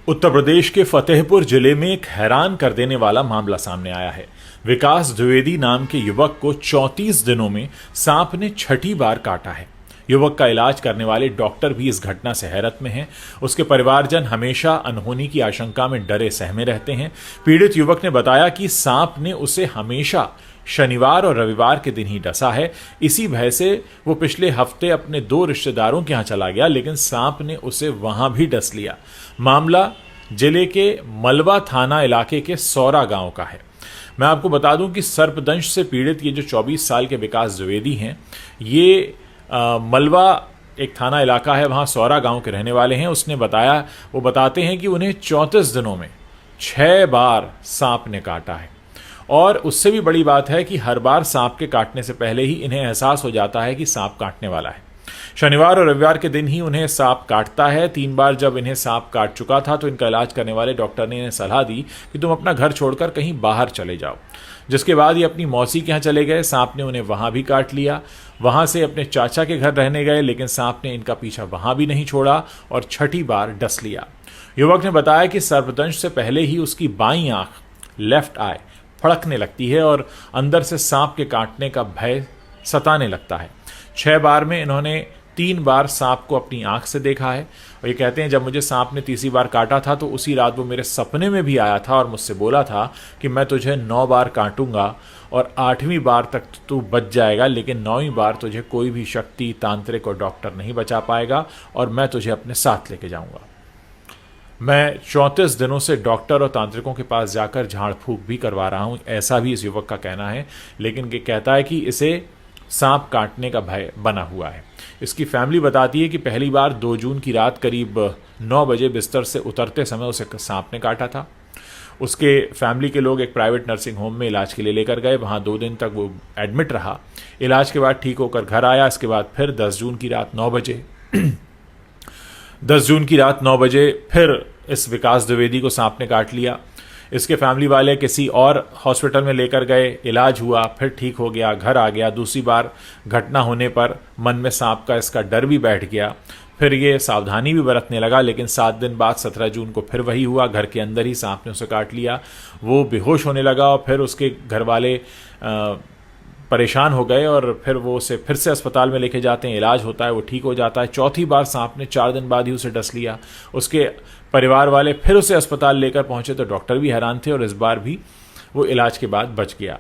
उत्तर प्रदेश के फतेहपुर जिले में एक हैरान कर देने वाला मामला सामने आया है। विकास द्विवेदी नाम के युवक को 34 दिनों में सांप ने छठी बार काटा है। युवक का इलाज करने वाले डॉक्टर भी इस घटना से हैरत में हैं। उसके परिवारजन हमेशा अनहोनी की आशंका में डरे सहमे रहते हैं। पीड़ित युवक ने बताया कि सांप ने उसे हमेशा शनिवार और रविवार के दिन ही डसा है। इसी भय से वो पिछले हफ्ते अपने 2 रिश्तेदारों के यहाँ चला गया, लेकिन सांप ने उसे वहां भी डस लिया। मामला जिले के मलवा थाना इलाके के सौरा गांव का है। मैं आपको बता दूं कि सर्पदंश से पीड़ित ये जो 24 साल के विकास द्विवेदी हैं, ये मलवा एक थाना इलाका है, वहाँ सौरा गांव के रहने वाले हैं। उसने बताया, वो बताते हैं कि उन्हें 34 दिनों में 6 बार सांप ने काटा है। और उससे भी बड़ी बात है कि हर बार सांप के काटने से पहले ही इन्हें एहसास हो जाता है कि सांप काटने वाला है। शनिवार और रविवार के दिन ही उन्हें सांप काटता है। 3 बार जब इन्हें सांप काट चुका था तो इनका इलाज करने वाले डॉक्टर ने इन्हें सलाह दी कि तुम अपना घर छोड़कर कहीं बाहर चले जाओ। जिसके बाद ये अपनी मौसी के यहाँ चले गए। सांप ने उन्हें वहां भी काट लिया। वहां से अपने चाचा के घर रहने गए, लेकिन सांप ने इनका पीछा वहां भी नहीं छोड़ा और छठी बार डस लिया। युवक ने बताया कि सर्पदंश से पहले ही उसकी बाईं आंख, लेफ्ट आई, फड़कने लगती है और अंदर से सांप के काटने का भय सताने लगता है। 6 बार में इन्होंने 3 बार सांप को अपनी आंख से देखा है। और ये कहते हैं, जब मुझे सांप ने तीसरी बार काटा था तो उसी रात वो मेरे सपने में भी आया था और मुझसे बोला था कि मैं तुझे 9 बार काटूंगा और 8वीं बार तक तू बच जाएगा, लेकिन 9वीं बार तुझे कोई भी शक्ति, तांत्रिक और डॉक्टर नहीं बचा पाएगा और मैं तुझे अपने साथ लेके जाऊंगा। मैं 34 दिनों से डॉक्टर और तांत्रिकों के पास जाकर झाड़ फूक भी करवा रहा हूं, ऐसा भी इस युवक का कहना है। लेकिन ये कहता है कि इसे सांप काटने का भय बना हुआ है। इसकी फैमिली बताती है कि पहली बार 2 जून की रात करीब 9 बजे बिस्तर से उतरते समय उसे सांप ने काटा था। उसके फैमिली के लोग एक प्राइवेट नर्सिंग होम में इलाज के लिए लेकर गए। वहाँ 2 दिन तक वो एडमिट रहा। इलाज के बाद ठीक होकर घर आया। इसके बाद फिर 10 जून की रात 9 बजे 10 जून की रात 9 बजे फिर इस विकास द्विवेदी को सांप ने काट लिया। इसके फैमिली वाले किसी और हॉस्पिटल में लेकर गए, इलाज हुआ, फिर ठीक हो गया, घर आ गया। दूसरी बार घटना होने पर मन में सांप का इसका डर भी बैठ गया। फिर ये सावधानी भी बरतने लगा, लेकिन 7 दिन बाद 17 जून को फिर वही हुआ। घर के अंदर ही सांप ने उसे काट लिया। वो बेहोश होने लगा और फिर उसके घर वाले परेशान हो गए और फिर वो उसे फिर से अस्पताल में लेके जाते हैं। इलाज होता है, वो ठीक हो जाता है। चौथी बार सांप ने 4 दिन बाद ही उसे डस लिया। उसके परिवार वाले फिर उसे अस्पताल लेकर पहुंचे तो डॉक्टर भी हैरान थे और इस बार भी वो इलाज के बाद बच गया।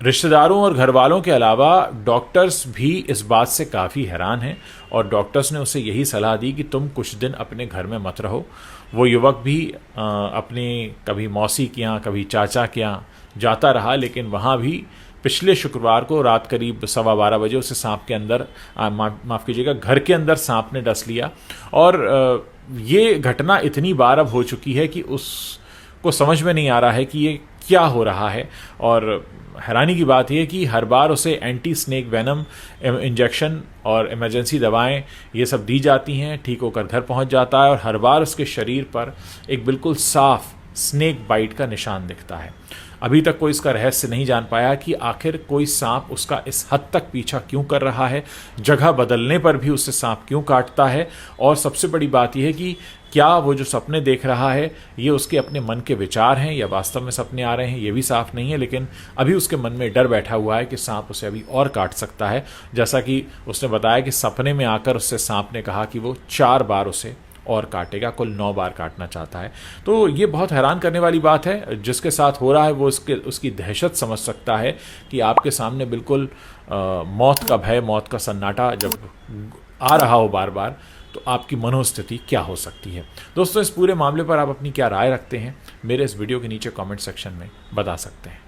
रिश्तेदारों और घर वालों के अलावा डॉक्टर्स भी इस बात से काफ़ी हैरान हैं और डॉक्टर्स ने उसे यही सलाह दी कि तुम कुछ दिन अपने घर में मत रहो। वो युवक भी अपने कभी मौसी के यहाँ, कभी चाचा के यहाँ जाता रहा, लेकिन वहाँ भी पिछले शुक्रवार को रात करीब 12:15 बजे उसे सांप के अंदर, माफ़ कीजिएगा, घर के अंदर सांप ने डस लिया। और ये घटना इतनी बार अब हो चुकी है कि उसको समझ में नहीं आ रहा है कि ये क्या हो रहा है। और हैरानी की बात यह कि हर बार उसे एंटी स्नेक वेनम इंजेक्शन और इमरजेंसी दवाएं ये सब दी जाती हैं, ठीक होकर घर पहुंच जाता है और हर बार उसके शरीर पर एक बिल्कुल साफ स्नेक बाइट का निशान दिखता है। अभी तक कोई इसका रहस्य नहीं जान पाया कि आखिर कोई सांप उसका इस हद तक पीछा क्यों कर रहा है, जगह बदलने पर भी उससे सांप क्यों काटता है। और सबसे बड़ी बात यह है कि क्या वो जो सपने देख रहा है ये उसके अपने मन के विचार हैं या वास्तव में सपने आ रहे हैं, ये भी साफ नहीं है। लेकिन अभी उसके मन में डर बैठा हुआ है कि सांप उसे अभी और काट सकता है। जैसा कि उसने बताया कि सपने में आकर उससे सांप ने कहा कि वो 4 बार उसे और काटेगा, कुल 9 बार काटना चाहता है। तो ये बहुत हैरान करने वाली बात है। जिसके साथ हो रहा है वो उसकी दहशत समझ सकता है कि आपके सामने बिल्कुल मौत का भय, मौत का सन्नाटा जब आ रहा हो बार बार, तो आपकी मनोस्थिति क्या हो सकती है। दोस्तों, इस पूरे मामले पर आप अपनी क्या राय रखते हैं, मेरे इस वीडियो के नीचे कमेंट सेक्शन में बता सकते हैं।